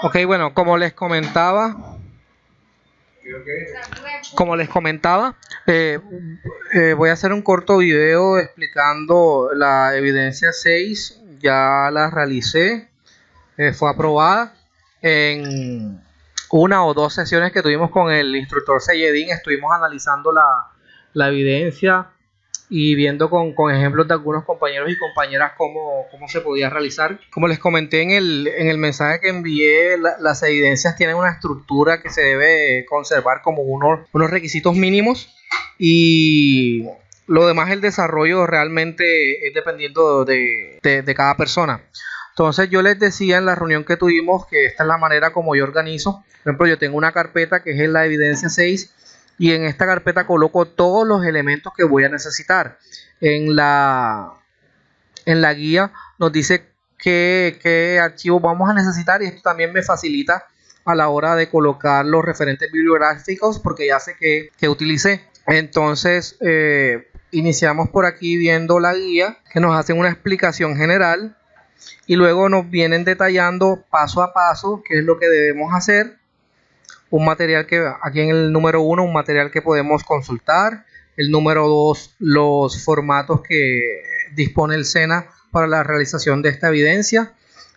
Ok, bueno, como les comentaba, eh, voy a hacer un corto video explicando la evidencia 6. Ya la realicé, fue aprobada en una o dos sesiones que tuvimos con el instructor Seyedin. Estuvimos analizando la evidencia y viendo con ejemplos de algunos compañeros y compañeras cómo se podía realizar. Como les comenté en el mensaje que envié, las evidencias tienen una estructura que se debe conservar como unos requisitos mínimos, y lo demás, el desarrollo realmente es dependiendo de cada persona. Entonces yo les decía en la reunión que tuvimos que esta es la manera como yo organizo. Por ejemplo, yo tengo una carpeta que es la evidencia 6, y en esta carpeta coloco todos los elementos que voy a necesitar. En la guía nos dice qué archivos vamos a necesitar, y esto también me facilita a la hora de colocar los referentes bibliográficos porque ya sé que utilicé. Entonces iniciamos por aquí viendo la guía, que nos hacen una explicación general y luego nos vienen detallando paso a paso qué es lo que debemos hacer. Un material que aquí en el número 1, un material que podemos consultar. El número 2, los formatos que dispone el SENA para la realización de esta evidencia.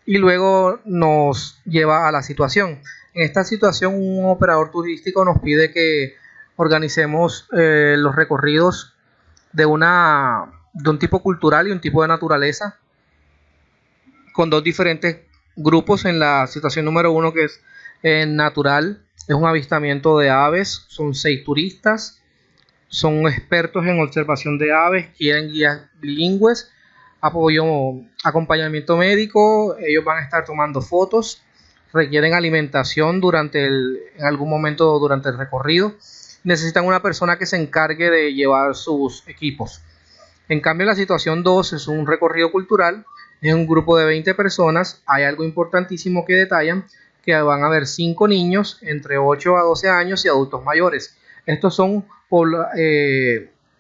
Y luego nos lleva a la situación. En esta situación, un operador turístico nos pide que organicemos los recorridos de un tipo cultural y un tipo de naturaleza, con dos diferentes grupos. En la situación número 1, que es natural, es un avistamiento de aves. Son 6 turistas, son expertos en observación de aves, quieren guías bilingües, acompañamiento médico. Ellos van a estar tomando fotos, requieren alimentación en algún momento durante el recorrido, necesitan una persona que se encargue de llevar sus equipos. En cambio, la situación 2 es un recorrido cultural, es un grupo de 20 personas. Hay algo importantísimo que detallan, que van a haber 5 niños entre 8 a 12 años y adultos mayores. Estos son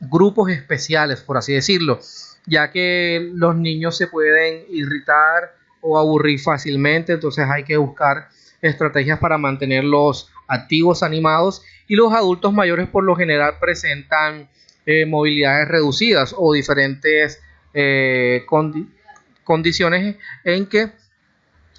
grupos especiales, por así decirlo, ya que los niños se pueden irritar o aburrir fácilmente. Entonces hay que buscar estrategias para mantenerlos activos, animados, y los adultos mayores por lo general presentan movilidades reducidas o diferentes condiciones en que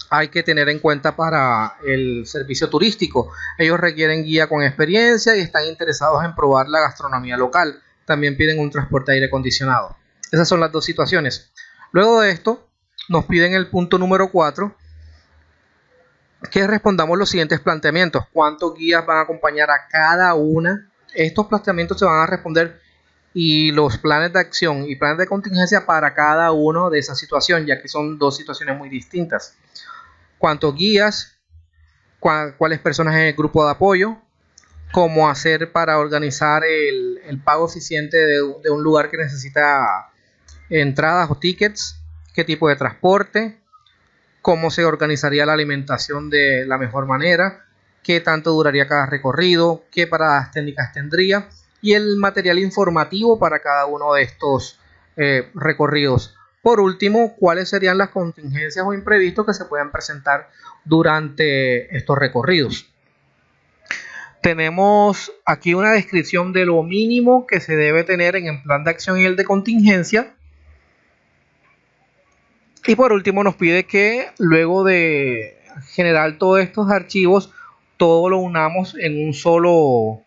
hay que tener en cuenta para el servicio turístico. Ellos requieren guía con experiencia y están interesados en probar la gastronomía local. También piden un transporte aire acondicionado. Esas son las dos situaciones. Luego de esto, nos piden el punto número 4, que respondamos los siguientes planteamientos. ¿Cuántos guías van a acompañar a cada una? Estos planteamientos se van a responder, y los planes de acción y planes de contingencia para cada uno de esa situación, ya que son dos situaciones muy distintas. ¿Cuántos guías? ¿Cuáles personas en el grupo de apoyo? ¿Cómo hacer para organizar el pago eficiente de un lugar que necesita entradas o tickets? ¿Qué tipo de transporte? ¿Cómo se organizaría la alimentación de la mejor manera? ¿Qué tanto duraría cada recorrido? ¿Qué paradas técnicas tendría? Y el material informativo para cada uno de estos recorridos. Por último, ¿cuáles serían las contingencias o imprevistos que se pueden presentar durante estos recorridos? Tenemos aquí una descripción de lo mínimo que se debe tener en el plan de acción y el de contingencia. Y por último nos pide que luego de generar todos estos archivos, todo lo unamos en un solo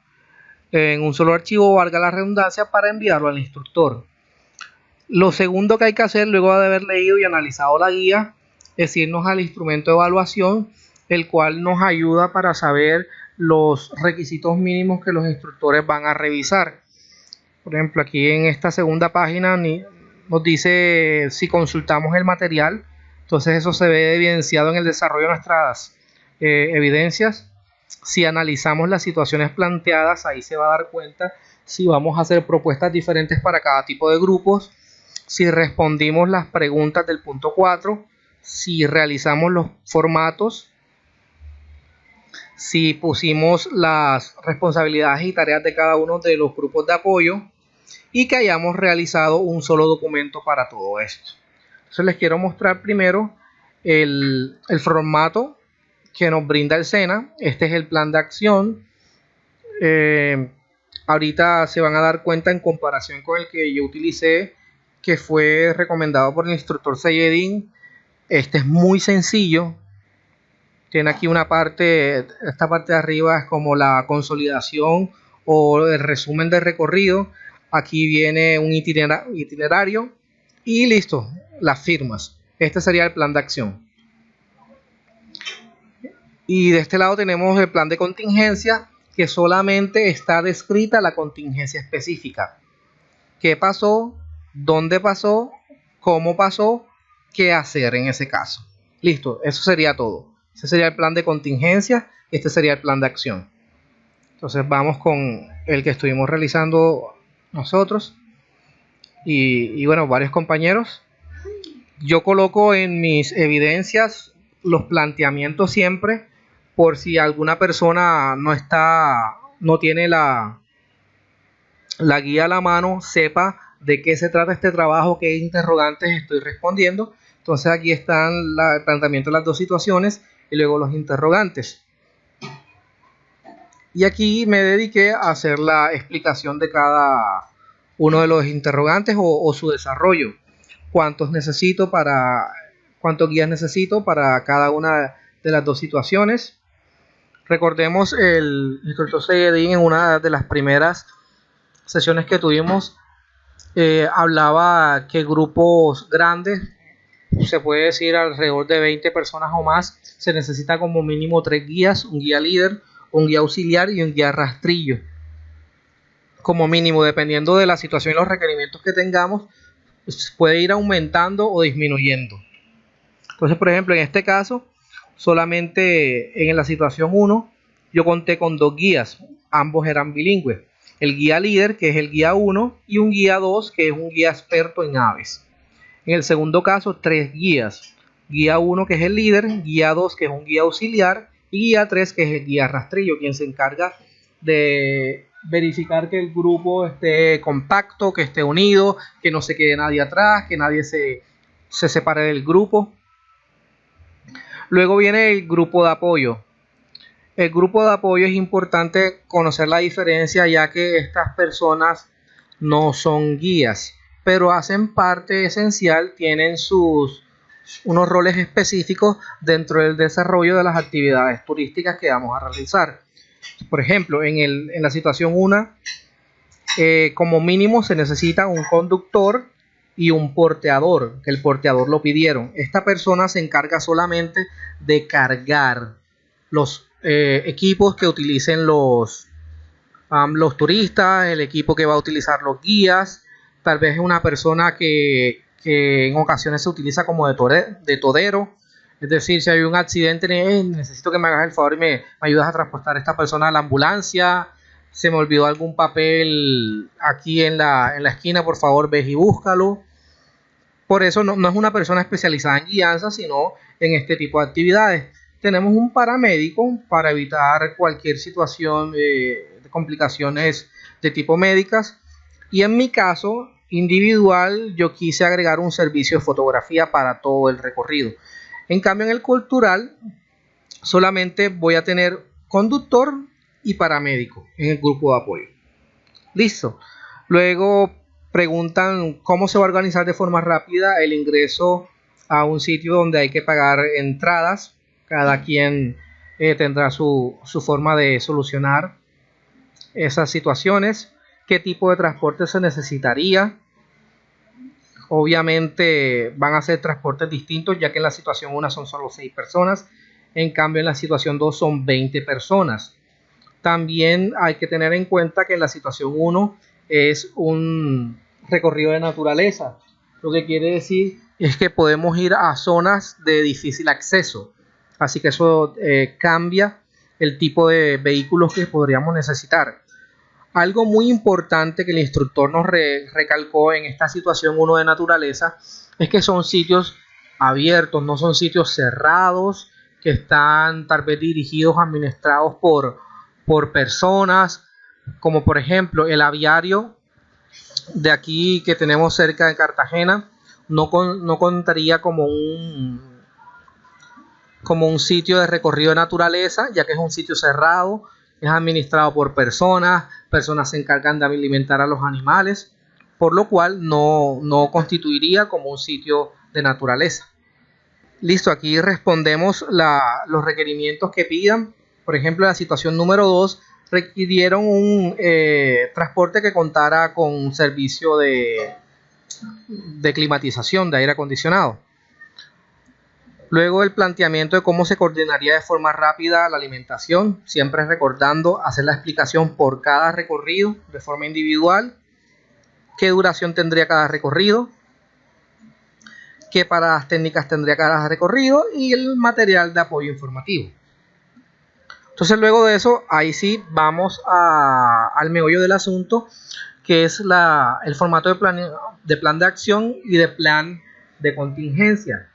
archivo, valga la redundancia, para enviarlo al instructor. Lo segundo que hay que hacer luego de haber leído y analizado la guía es irnos al instrumento de evaluación, el cual nos ayuda para saber los requisitos mínimos que los instructores van a revisar. Por ejemplo, aquí en esta segunda página nos dice si consultamos el material. Entonces eso se ve evidenciado en el desarrollo de nuestras evidencias. Si analizamos las situaciones planteadas, ahí se va a dar cuenta si vamos a hacer propuestas diferentes para cada tipo de grupos, si respondimos las preguntas del punto 4, si realizamos los formatos, si pusimos las responsabilidades y tareas de cada uno de los grupos de apoyo, y que hayamos realizado un solo documento para todo esto. Entonces les quiero mostrar primero el formato que nos brinda el SENA. Este es el plan de acción. Ahorita se van a dar cuenta en comparación con el que yo utilicé, que fue recomendado por el instructor Sayedin. Este es muy sencillo. Tiene aquí una parte, esta parte de arriba es como la consolidación o el resumen del recorrido. Aquí viene un itinerario y listo, las firmas. Este sería el plan de acción. Y de este lado tenemos el plan de contingencia, que solamente está descrita la contingencia específica. ¿Qué pasó? ¿Dónde pasó? ¿Cómo pasó? ¿Qué hacer en ese caso? Listo, eso sería todo. Ese sería el plan de contingencia, este sería el plan de acción. Entonces vamos con el que estuvimos realizando nosotros y bueno, varios compañeros. Yo coloco en mis evidencias los planteamientos siempre, por si alguna persona no tiene la guía a la mano, sepa de qué se trata este trabajo, qué interrogantes estoy respondiendo. Entonces aquí están el planteamiento de las dos situaciones y luego los interrogantes. Y aquí me dediqué a hacer la explicación de cada uno de los interrogantes o su desarrollo. Cuántos guías necesito para cada una de las dos situaciones. Recordemos, el instructor Sayedin en una de las primeras sesiones que tuvimos hablaba que grupos grandes, se puede decir alrededor de 20 personas o más, se necesita como mínimo 3 guías, un guía líder, un guía auxiliar y un guía rastrillo. Como mínimo, dependiendo de la situación y los requerimientos que tengamos, puede ir aumentando o disminuyendo. Entonces, por ejemplo, en este caso, solamente en la situación 1, yo conté con 2 guías, ambos eran bilingües. El guía líder, que es el guía 1, y un guía 2, que es un guía experto en aves. En el segundo caso, 3 guías. Guía 1, que es el líder, guía 2, que es un guía auxiliar, y guía 3, que es el guía rastrillo, quien se encarga de verificar que el grupo esté compacto, que esté unido, que no se quede nadie atrás, que nadie se separe del grupo. Luego viene el grupo de apoyo. El grupo de apoyo es importante conocer la diferencia, ya que estas personas no son guías, pero hacen parte esencial, tienen unos roles específicos dentro del desarrollo de las actividades turísticas que vamos a realizar. Por ejemplo, en la situación 1, como mínimo se necesita un conductor y un porteador, que el porteador lo pidieron. Esta persona se encarga solamente de cargar los equipos que utilicen los turistas, el equipo que va a utilizar los guías. Tal vez es una persona que en ocasiones se utiliza como de todero. Es decir, si hay un accidente, necesito que me hagas el favor y me ayudas a transportar a esta persona a la ambulancia. Se me olvidó algún papel aquí en la esquina, por favor, ve y búscalo. Por eso no es una persona especializada en guianza, sino en este tipo de actividades. Tenemos un paramédico para evitar cualquier situación de complicaciones de tipo médicas. Y en mi caso individual, yo quise agregar un servicio de fotografía para todo el recorrido. En cambio, en el cultural, solamente voy a tener conductor y paramédico en el grupo de apoyo. Listo. Luego preguntan cómo se va a organizar de forma rápida el ingreso a un sitio donde hay que pagar entradas. Cada quien tendrá su forma de solucionar esas situaciones. ¿Qué tipo de transporte se necesitaría? Obviamente van a ser transportes distintos, ya que en la situación 1 son solo 6 personas. En cambio, en la situación 2 son 20 personas. También hay que tener en cuenta que en la situación 1 es un recorrido de naturaleza. Lo que quiere decir es que podemos ir a zonas de difícil acceso. Así que eso cambia el tipo de vehículos que podríamos necesitar. Algo muy importante que el instructor nos recalcó en esta situación 1 de naturaleza es que son sitios abiertos, no son sitios cerrados que están tal vez dirigidos, administrados por personas, como por ejemplo el aviario de aquí que tenemos cerca de Cartagena. No contaría como como un sitio de recorrido de naturaleza, ya que es un sitio cerrado, es administrado por personas se encargan de alimentar a los animales, por lo cual no constituiría como un sitio de naturaleza. Listo, aquí respondemos los requerimientos que pidan. Por ejemplo, en la situación número 2, requirieron un transporte que contara con un servicio de climatización, de aire acondicionado. Luego el planteamiento de cómo se coordinaría de forma rápida la alimentación, siempre recordando hacer la explicación por cada recorrido de forma individual, qué duración tendría cada recorrido, qué paradas técnicas tendría cada recorrido y el material de apoyo informativo. Entonces luego de eso, ahí sí vamos al meollo del asunto, que es el formato de plan de acción y de plan de contingencia.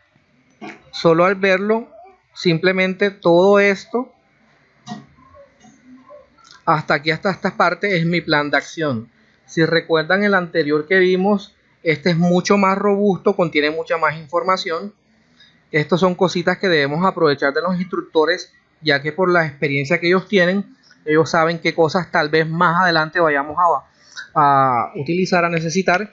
Solo al verlo, simplemente todo esto, hasta aquí, hasta esta parte, es mi plan de acción. Si recuerdan el anterior que vimos, este es mucho más robusto, contiene mucha más información. Estas son cositas que debemos aprovechar de los instructores, ya que por la experiencia que ellos tienen, ellos saben qué cosas tal vez más adelante vayamos a utilizar, a necesitar.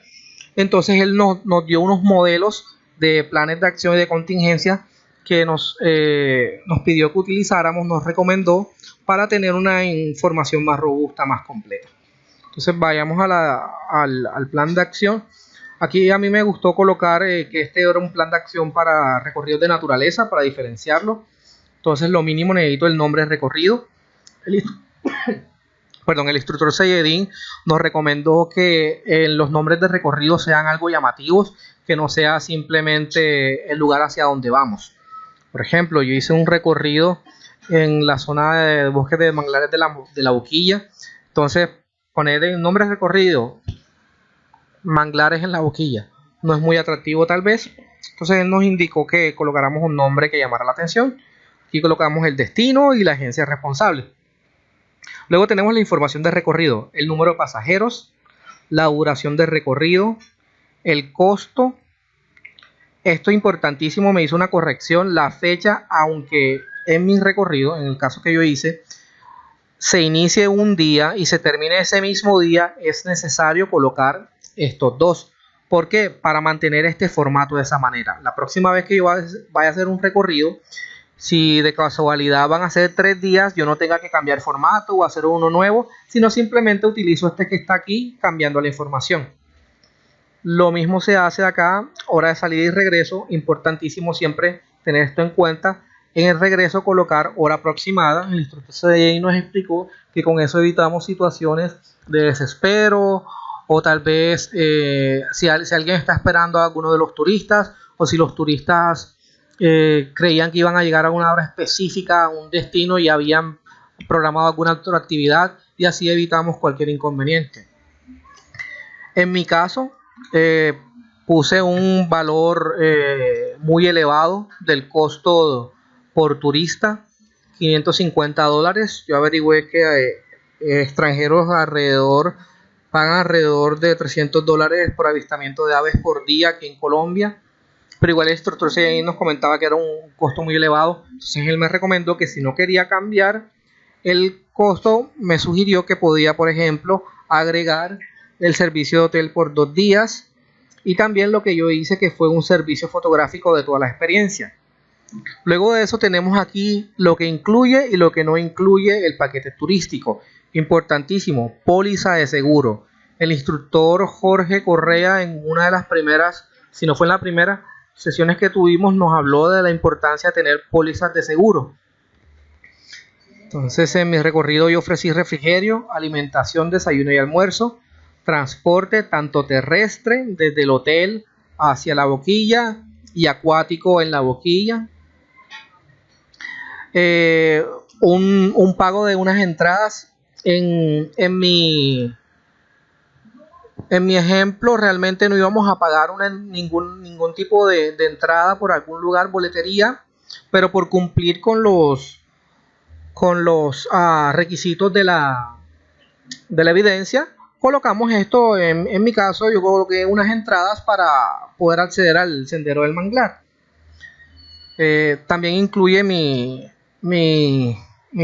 Entonces él nos dio unos modelos de planes de acción y de contingencia que nos pidió que utilizáramos, nos recomendó para tener una información más robusta, más completa. Entonces vayamos al plan de acción. Aquí a mí me gustó colocar que este era un plan de acción para recorridos de naturaleza, para diferenciarlo. Entonces lo mínimo necesito el nombre de recorrido. El instructor Sayedín nos recomendó que los nombres de recorrido sean algo llamativos, que no sea simplemente el lugar hacia donde vamos. Por ejemplo, yo hice un recorrido en la zona de bosques de manglares de la Boquilla. Entonces, poner el nombre de recorrido manglares en la Boquilla no es muy atractivo tal vez. Entonces él nos indicó que colocáramos un nombre que llamara la atención. Aquí colocamos el destino y la agencia responsable. Luego tenemos la información de recorrido, el número de pasajeros, la duración del recorrido, el costo. Esto es importantísimo, me hizo una corrección, la fecha, aunque en mi recorrido, en el caso que yo hice, se inicie un día y se termine ese mismo día, es necesario colocar estos dos. ¿Por qué? Para mantener este formato de esa manera. La próxima vez que yo vaya a hacer un recorrido, si de casualidad van a ser 3 días, yo no tenga que cambiar formato o hacer uno nuevo, sino simplemente utilizo este que está aquí cambiando la información. Lo mismo se hace acá, hora de salida y regreso. Importantísimo siempre tener esto en cuenta. En el regreso colocar hora aproximada. El instructor CDI nos explicó que con eso evitamos situaciones de desespero o tal vez si alguien está esperando a alguno de los turistas o si los turistas creían que iban a llegar a una hora específica a un destino y habían programado alguna otra actividad, y así evitamos cualquier inconveniente. En mi caso puse un valor muy elevado del costo por turista, $550. Yo averigüé que extranjeros pagan alrededor de $300 por avistamiento de aves por día aquí en Colombia, pero igual el instructor nos comentaba que era un costo muy elevado. Entonces él me recomendó que si no quería cambiar el costo, me sugirió que podía, por ejemplo, agregar el servicio de hotel por 2 días y también lo que yo hice, que fue un servicio fotográfico de toda la experiencia. Luego de eso tenemos aquí lo que incluye y lo que no incluye el paquete turístico. Importantísimo, póliza de seguro. El instructor Jorge Correa, en una de las primeras, si no fue en la primera sesiones que tuvimos, nos habló de la importancia de tener pólizas de seguro. Entonces en mi recorrido yo ofrecí refrigerio, alimentación, desayuno y almuerzo, transporte tanto terrestre desde el hotel hacia la Boquilla y acuático en la Boquilla, un pago de unas entradas. En mi ejemplo realmente no íbamos a pagar ningún tipo de entrada por algún lugar, boletería, pero por cumplir con los requisitos de la evidencia, colocamos esto. En mi caso yo coloqué unas entradas para poder acceder al sendero del manglar. También incluye mi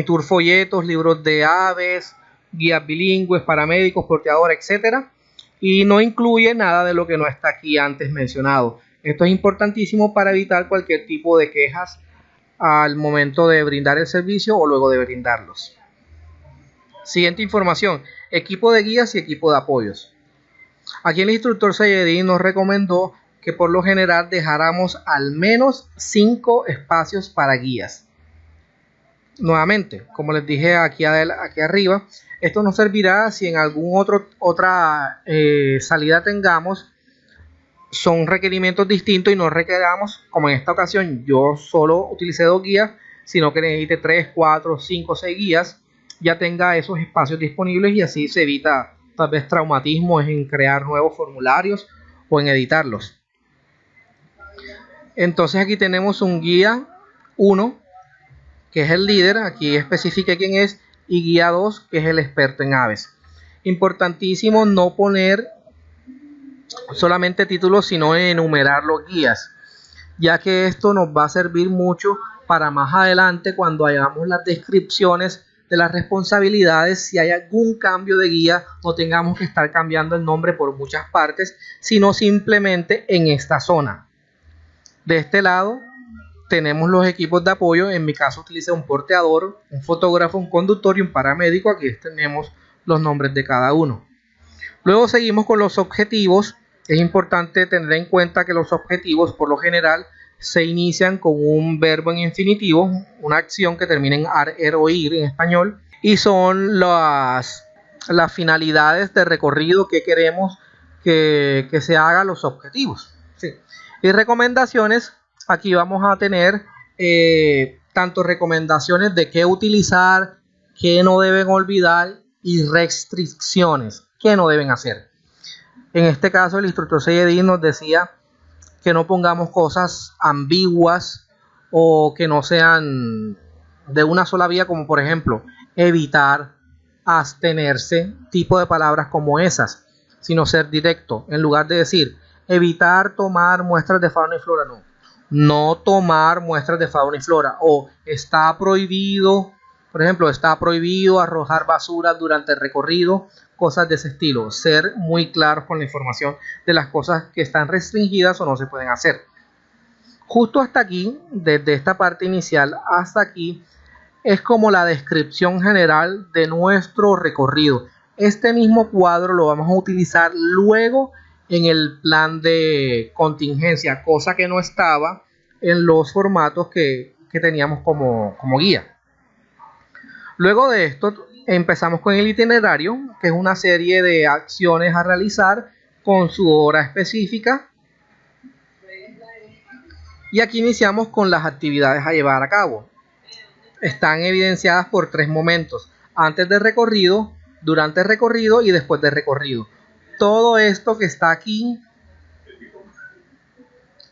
tour folletos, libros de aves, guías bilingües, paramédicos, porteadores, etcétera. Y no incluye nada de lo que no está aquí antes mencionado. Esto es importantísimo para evitar cualquier tipo de quejas al momento de brindar el servicio o luego de brindarlos. Siguiente información: equipo de guías y equipo de apoyos. Aquí el instructor Sayedin nos recomendó que por lo general dejáramos al menos 5 espacios para guías. Nuevamente, como les dije aquí arriba, esto nos servirá si en otra salida tengamos, son requerimientos distintos y no requeramos, como en esta ocasión yo solo utilicé 2 guías, sino que necesite 3, 4, 5, 6 guías, ya tenga esos espacios disponibles y así se evita tal vez traumatismos en crear nuevos formularios o en editarlos. Entonces aquí tenemos un guía 1, que es el líder, aquí especifique quién es, y guía 2, que es el experto en aves. Importantísimo no poner solamente títulos, sino enumerar los guías, ya que esto nos va a servir mucho para más adelante cuando hagamos las descripciones de las responsabilidades. Si hay algún cambio de guía, no tengamos que estar cambiando el nombre por muchas partes, sino simplemente en esta zona. De este lado tenemos los equipos de apoyo. En mi caso utilicé un porteador, un fotógrafo, un conductor y un paramédico. Aquí tenemos los nombres de cada uno. Luego seguimos con los objetivos. Es importante tener en cuenta que los objetivos por lo general se inician con un verbo en infinitivo, una acción que termina en ar, er o ir en español, y son las finalidades de recorrido que queremos que se hagan los objetivos. Sí. Y recomendaciones, aquí vamos a tener tanto recomendaciones de qué utilizar, qué no deben olvidar, y restricciones, qué no deben hacer. En este caso el instructor Sayedin nos decía que no pongamos cosas ambiguas o que no sean de una sola vía, como por ejemplo evitar, abstenerse, tipo de palabras como esas, sino ser directo. En lugar de decir evitar tomar muestras de fauna y flora, no tomar muestras de fauna y flora, o está prohibido, por ejemplo, está prohibido arrojar basura durante el recorrido, cosas de ese estilo. Ser muy claros con la información de las cosas que están restringidas o no se pueden hacer. Justo hasta aquí, desde esta parte inicial hasta aquí, es como la descripción general de nuestro recorrido. Este mismo cuadro lo vamos a utilizar luego en el plan de contingencia, cosa que no estaba en los formatos que teníamos como guía. Luego de esto empezamos con el itinerario, que es una serie de acciones a realizar con su hora específica. Y aquí iniciamos con las actividades a llevar a cabo. Están evidenciadas por 3 momentos: antes del recorrido, durante el recorrido y después del recorrido. Todo esto que está aquí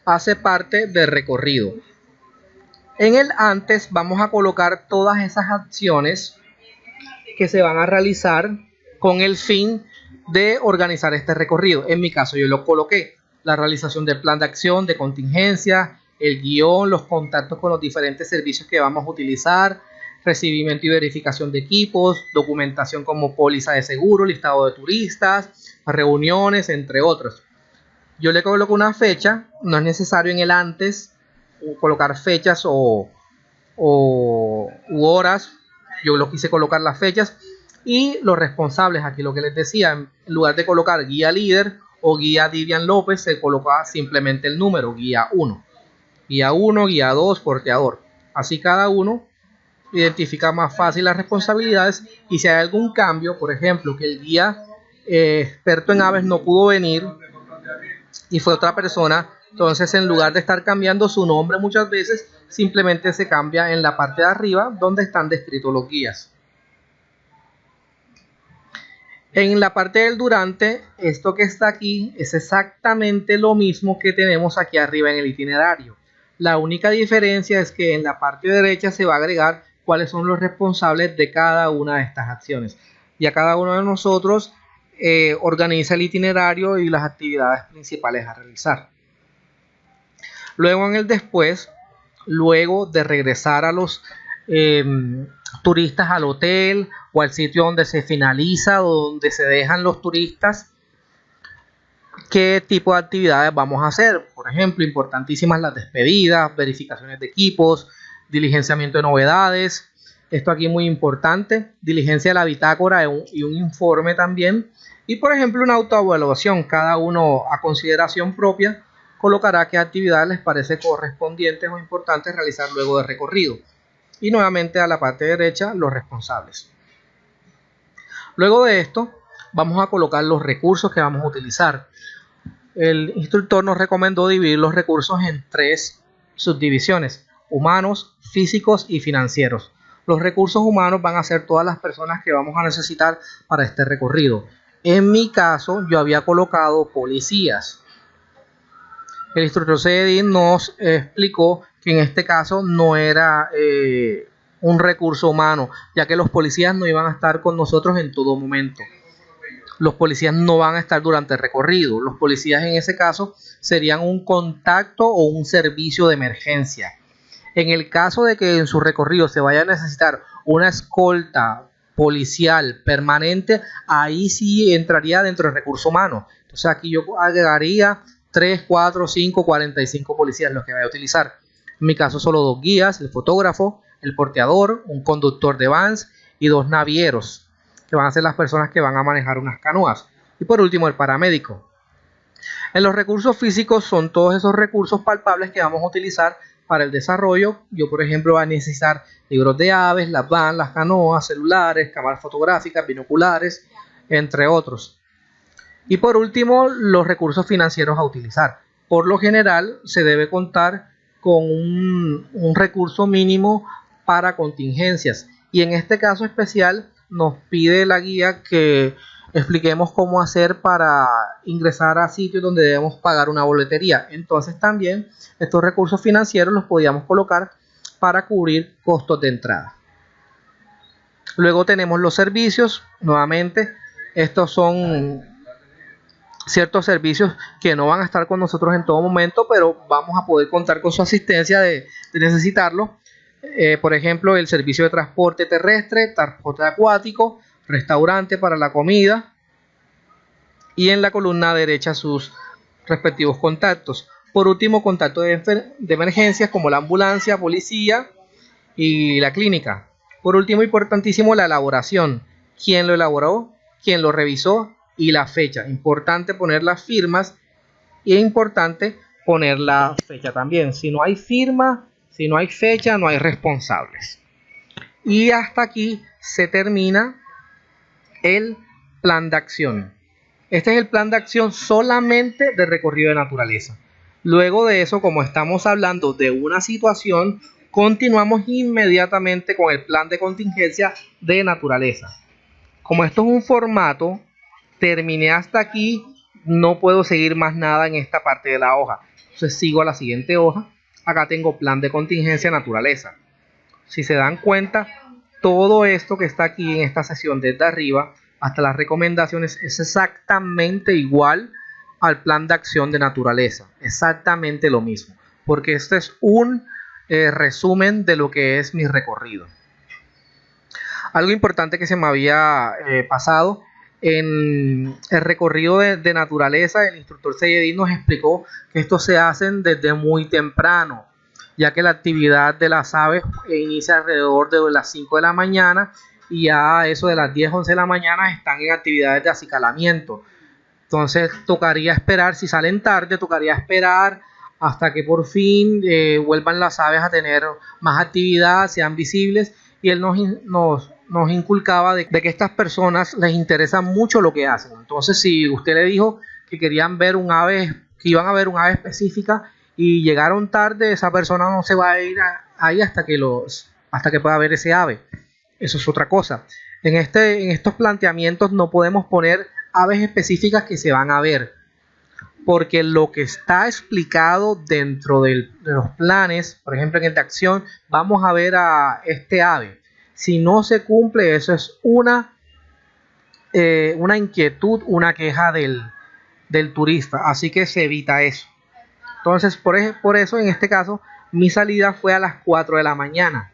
hace parte del recorrido. En el antes vamos a colocar todas esas acciones que se van a realizar con el fin de organizar este recorrido. En mi caso yo lo coloqué: la realización del plan de acción, de contingencia, el guión, los contactos con los diferentes servicios que vamos a utilizar, recibimiento y verificación de equipos, documentación como póliza de seguro, listado de turistas, reuniones, entre otros. Yo le coloco una fecha. No es necesario en el antes colocar fechas u horas. Yo lo quise colocar las fechas y los responsables. Aquí lo que les decía, en lugar de colocar guía líder o guía Divian López, se coloca simplemente el número, guía 1, guía 1, guía 2, porteador. Así cada uno identifica más fácil las responsabilidades, y si hay algún cambio, por ejemplo que el guía experto en aves no pudo venir y fue otra persona, entonces en lugar de estar cambiando su nombre muchas veces, simplemente se cambia en la parte de arriba donde están descritos los guías. En la parte del durante, esto que está aquí es exactamente lo mismo que tenemos aquí arriba en el itinerario. La única diferencia es que en la parte derecha se va a agregar cuáles son los responsables de cada una de estas acciones. Y a cada uno de nosotros organiza el itinerario y las actividades principales a realizar. Luego en el después luego de regresar a los turistas al hotel o al sitio donde se finaliza o donde se dejan los turistas, qué tipo de actividades vamos a hacer. Por ejemplo, importantísimas las despedidas, verificaciones de equipos, diligenciamiento de novedades. Esto aquí muy importante, diligencia de la bitácora y un informe también. Y por ejemplo, una autoevaluación, cada uno a consideración propia colocará qué actividades les parece correspondientes o importantes realizar luego del recorrido. Y nuevamente a la parte derecha, los responsables. Luego de esto, vamos a colocar los recursos que vamos a utilizar. El instructor nos recomendó dividir los recursos en 3 subdivisiones: humanos, físicos y financieros. Los recursos humanos van a ser todas las personas que vamos a necesitar para este recorrido. En mi caso, yo había colocado policías. El instructor Zayedin nos explicó que en este caso no era un recurso humano, ya que los policías no iban a estar con nosotros en todo momento. Los policías no van a estar durante el recorrido. Los policías en ese caso serían un contacto o un servicio de emergencia. En el caso de que en su recorrido se vaya a necesitar una escolta policial permanente, ahí sí entraría dentro del recurso humano. Entonces aquí yo agregaría 3, 4, 5, 45 policías los que voy a utilizar. En mi caso solo 2 guías, el fotógrafo, el porteador, un conductor de vans y 2 navieros, que van a ser las personas que van a manejar unas canoas. Y por último el paramédico. En los recursos físicos son todos esos recursos palpables que vamos a utilizar para el desarrollo. Yo por ejemplo voy a necesitar libros de aves, las vans, las canoas, celulares, cámaras fotográficas, binoculares, entre otros. Y por último, los recursos financieros a utilizar. Por lo general se debe contar con un recurso mínimo para contingencias, y en este caso especial nos pide la guía que expliquemos cómo hacer para ingresar a sitios donde debemos pagar una boletería. Entonces también estos recursos financieros los podíamos colocar para cubrir costos de entrada. Luego tenemos los servicios. Nuevamente, estos son ciertos servicios que no van a estar con nosotros en todo momento, pero vamos a poder contar con su asistencia de necesitarlo. Por ejemplo, el servicio de transporte terrestre, transporte acuático, restaurante para la comida, y en la columna derecha sus respectivos contactos. Por último, contacto de emergencias como la ambulancia, policía y la clínica. Por último, importantísimo, la elaboración. ¿Quién lo elaboró? ¿Quién lo revisó? Y la fecha. Importante poner las firmas y es importante poner la fecha también. Si no hay firma, si no hay fecha, no hay responsables. Y hasta aquí se termina el plan de acción. Este es el plan de acción solamente de recorrido de naturaleza. Luego de eso, como estamos hablando de una situación, continuamos inmediatamente con el plan de contingencia de naturaleza. Como esto es un formato, terminé hasta aquí, no puedo seguir más nada en esta parte de la hoja. Entonces sigo a la siguiente hoja. Acá tengo plan de contingencia naturaleza. Si se dan cuenta, todo esto que está aquí en esta sesión desde arriba hasta las recomendaciones es exactamente igual al plan de acción de naturaleza. Exactamente lo mismo. Porque este es un resumen de lo que es mi recorrido. Algo importante que se me había pasado. En el recorrido de naturaleza, el instructor Zayedin nos explicó que esto se hace desde muy temprano, ya que la actividad de las aves inicia alrededor de las 5 de la mañana y ya a eso de las 10, 11 de la mañana están en actividades de acicalamiento. Entonces tocaría esperar, si salen tarde, tocaría esperar hasta que por fin vuelvan las aves a tener más actividad, sean visibles, y él nos inculcaba de que a estas personas les interesa mucho lo que hacen. Entonces, si usted le dijo que querían ver un ave, que iban a ver un ave específica y llegaron tarde, esa persona no se va a ir ahí hasta que pueda ver ese ave. Eso es otra cosa. En estos planteamientos no podemos poner aves específicas que se van a ver, porque lo que está explicado dentro de los planes, por ejemplo en el de acción, vamos a ver a este ave. Si no se cumple, eso es una inquietud, una queja del turista, así que se evita eso. Entonces, por eso en este caso Mi salida fue a las 4 de la mañana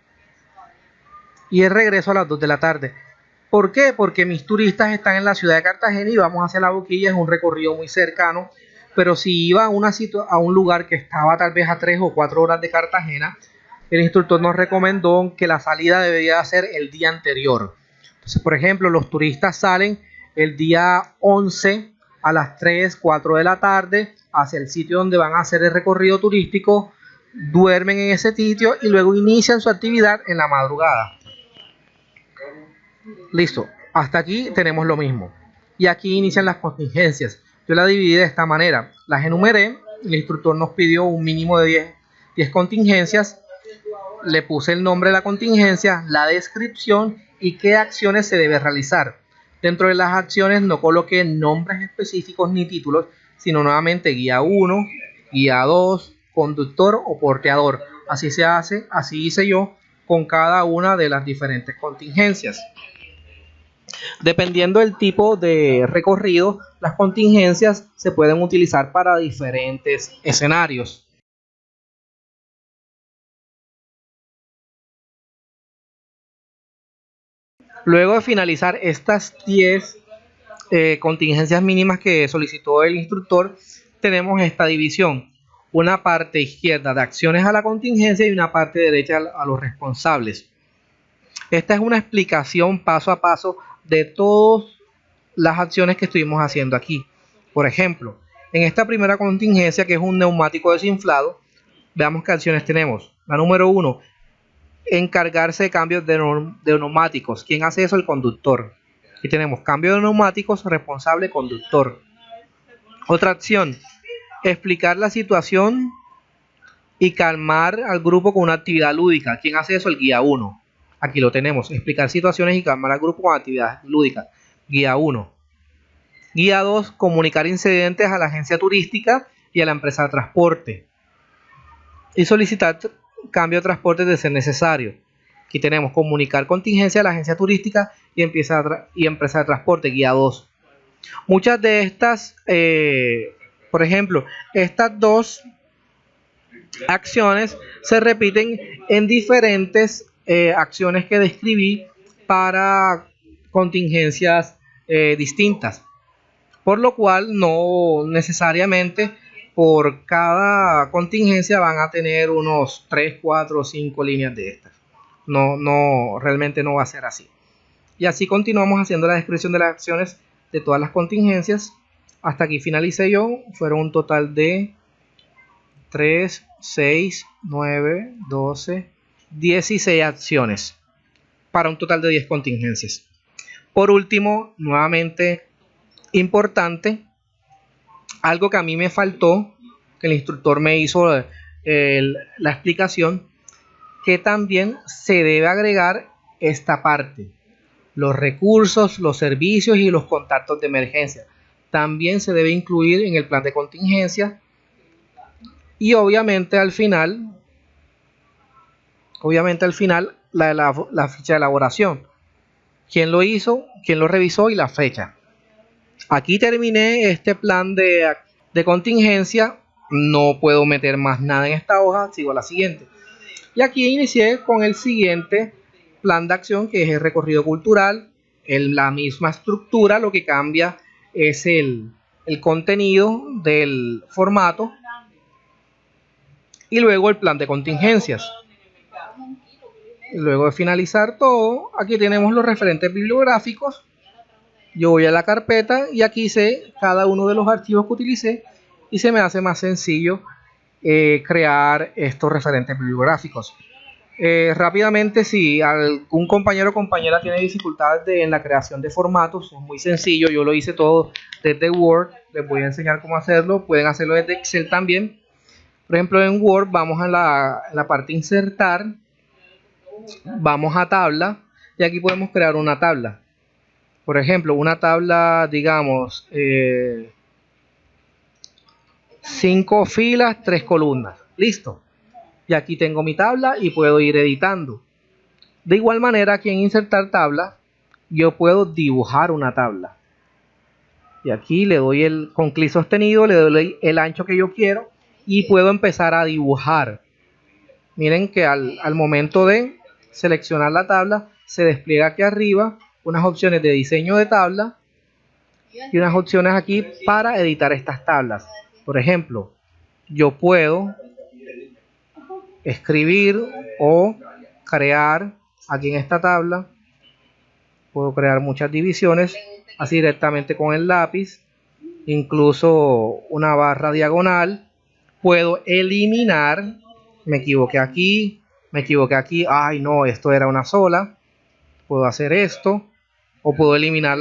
y el regreso a las 2 de la tarde. ¿Por qué? Porque mis turistas están en la ciudad de Cartagena y vamos hacia La Boquilla, es un recorrido muy cercano, pero si iba a un lugar que estaba tal vez a 3 o 4 horas de Cartagena, el instructor nos recomendó que la salida debería ser el día anterior. Entonces, por ejemplo, los turistas salen el día 11 a las 3, 4 de la tarde hacia el sitio donde van a hacer el recorrido turístico, duermen en ese sitio y luego inician su actividad en la madrugada. Listo, hasta aquí tenemos lo mismo. Y aquí inician las contingencias. Yo la dividí de esta manera. Las enumeré, el instructor nos pidió un mínimo de 10 contingencias. Le puse el nombre de la contingencia, la descripción y qué acciones se debe realizar. Dentro de las acciones no coloqué nombres específicos ni títulos, sino nuevamente guía 1, guía 2, conductor o porteador. Así se hace, así hice yo con cada una de las diferentes contingencias. Dependiendo del tipo de recorrido, las contingencias se pueden utilizar para diferentes escenarios. Luego de finalizar estas 10 contingencias mínimas que solicitó el instructor, tenemos esta división. Una parte izquierda de acciones a la contingencia y una parte derecha a los responsables. Esta es una explicación paso a paso de todas las acciones que estuvimos haciendo aquí. Por ejemplo, en esta primera contingencia, que es un neumático desinflado, veamos qué acciones tenemos. La número 1, encargarse de cambios de neumáticos. ¿Quién hace eso? El conductor. Aquí tenemos cambio de neumáticos, responsable, conductor. Otra acción, explicar la situación y calmar al grupo con una actividad lúdica. ¿Quién hace eso? El guía 1. Aquí lo tenemos, explicar situaciones y calmar al grupo con actividades lúdicas. Guía 1. Guía 2, comunicar incidentes a la agencia turística y a la empresa de transporte. Y solicitar cambio de transporte de ser necesario. Aquí tenemos comunicar contingencia a la agencia turística y empresa de transporte, guía 2. Muchas de estas, por ejemplo, estas dos acciones se repiten en diferentes acciones que describí para contingencias distintas, por lo cual no necesariamente por cada contingencia van a tener unos 3, 4 o 5 líneas de estas. No, realmente no va a ser así. Y así continuamos haciendo la descripción de las acciones de todas las contingencias. Hasta aquí finalicé yo. Fueron un total de 3, 6, 9, 12, 16 acciones para un total de 10 contingencias. Por último, nuevamente importante, algo que a mí me faltó, que el instructor me hizo la explicación, que también se debe agregar esta parte, los recursos, los servicios y los contactos de emergencia. También se debe incluir en el plan de contingencia. Y obviamente al final la ficha de elaboración. ¿Quién lo hizo? ¿Quién lo revisó? Y la fecha. Aquí terminé este plan de contingencia. No puedo meter más nada en esta hoja. Sigo a la siguiente. Y aquí inicié con el siguiente plan de acción, que es el recorrido cultural. La misma estructura, lo que cambia es el contenido del formato. Y luego el plan de contingencias. Luego de finalizar todo, aquí tenemos los referentes bibliográficos. Yo voy a la carpeta y aquí sé cada uno de los archivos que utilicé y se me hace más sencillo crear estos referentes bibliográficos. Rápidamente, si algún compañero o compañera tiene dificultades en la creación de formatos, es muy sencillo. Yo lo hice todo desde Word. Les voy a enseñar cómo hacerlo. Pueden hacerlo desde Excel también. Por ejemplo, en Word vamos a la parte insertar, vamos a tabla y aquí podemos crear una tabla. Por ejemplo, una tabla, digamos, 5 filas, 3 columnas. Listo. Y aquí tengo mi tabla y puedo ir editando. De igual manera, aquí en insertar tabla, yo puedo dibujar una tabla. Y aquí le doy con clic sostenido, le doy el ancho que yo quiero y puedo empezar a dibujar. Miren que al momento de seleccionar la tabla, se despliega aquí arriba unas opciones de diseño de tabla y unas opciones aquí para editar estas tablas. Por ejemplo, yo puedo escribir o crear aquí en esta tabla, puedo crear muchas divisiones así directamente con el lápiz, incluso una barra diagonal. Puedo eliminar, me equivoqué aquí, ay no, esto era una sola, puedo hacer esto, o puedo eliminar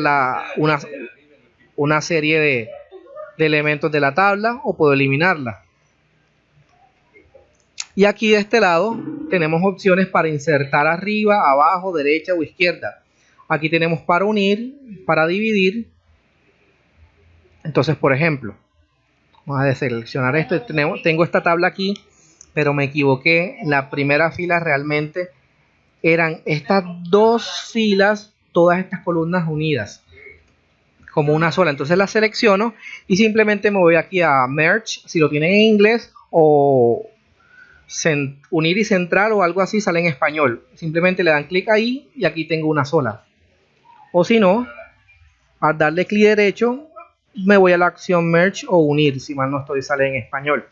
una serie de elementos de la tabla, o puedo eliminarla. Y aquí de este lado tenemos opciones para insertar arriba, abajo, derecha o izquierda. Aquí tenemos para unir, para dividir. Entonces, por ejemplo, vamos a deseleccionar esto. Tengo esta tabla aquí, pero me equivoqué. La primera fila realmente eran estas dos filas, todas estas columnas unidas como una sola. Entonces la selecciono y simplemente me voy aquí a Merge, si lo tienen en inglés, o unir y centrar o algo así, sale en español. Simplemente le dan clic ahí y aquí tengo una sola. O si no, al darle clic derecho, me voy a la acción Merge o unir, si mal no estoy, sale en español.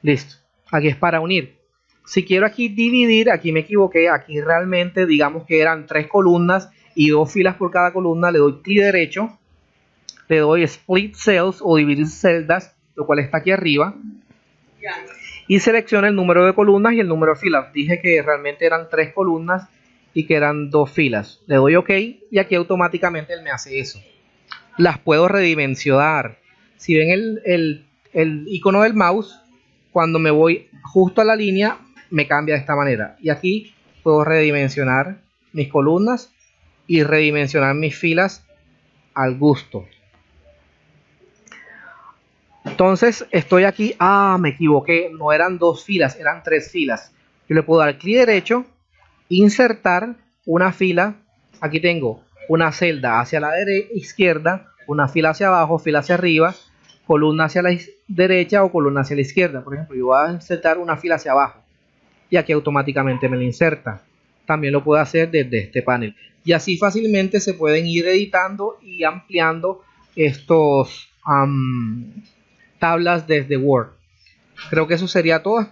Listo, aquí es para unir. Si quiero aquí dividir, aquí me equivoqué, aquí realmente digamos que eran 3 columnas y 2 filas por cada columna, le doy clic derecho, le doy Split Cells o dividir celdas, lo cual está aquí arriba, y selecciono el número de columnas y el número de filas. Dije que realmente eran 3 columnas y que eran 2 filas. Le doy OK y aquí automáticamente él me hace eso. Las puedo redimensionar. Si ven el icono del mouse, cuando me voy justo a la línea, me cambia de esta manera. Y aquí puedo redimensionar mis columnas y redimensionar mis filas al gusto. Entonces estoy aquí, me equivoqué, no eran 2 filas, eran 3 filas. Yo le puedo dar clic derecho, insertar una fila. Aquí tengo una celda hacia la izquierda, una fila hacia abajo, fila hacia arriba, columna hacia la derecha o columna hacia la izquierda. Por ejemplo, yo voy a insertar una fila hacia abajo y aquí automáticamente me la inserta. También lo puedo hacer desde este panel. Y así fácilmente se pueden ir editando y ampliando estos tablas desde Word. Creo que eso sería todo.